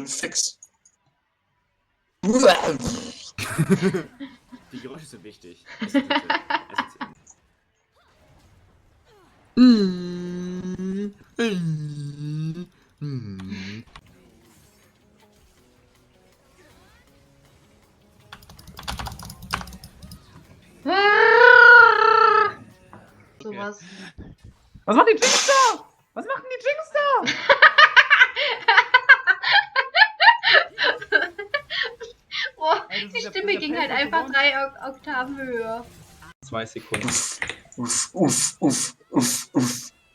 bin fix. Die Geräusche sind wichtig. Essentiell. Sowas. Was macht die Jinx da? Was macht denn die Jinx da? Oh, Ey, das die ist ja- Stimme das ist ging ja halt Painful einfach to 3 Oktaven höher. 2 Sekunden. Uff.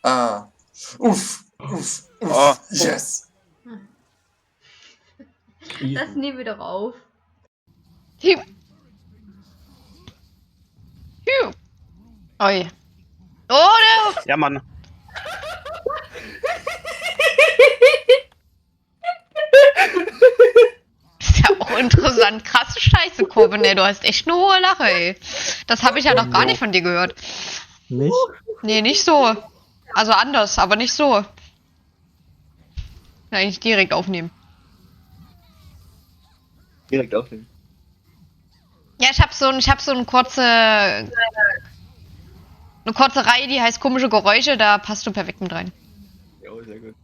Ah. Uff. Oh. Yes. Das nehmen wir doch auf. Hiu. Hiu. Oi. Oh, no. Ja, Mann. Ist ja auch interessant. Krasse Scheiße, Kurve. Ne, du hast echt eine hohe Lache, ey. Das habe ich ja noch gar nicht von dir gehört. Nicht? Nee, nicht so. Also anders, aber nicht so. Kann ich direkt aufnehmen. Direkt aufnehmen. Ja, ich hab so eine kurze Reihe, die heißt komische Geräusche, da passt du perfekt mit rein. Ja, sehr gut.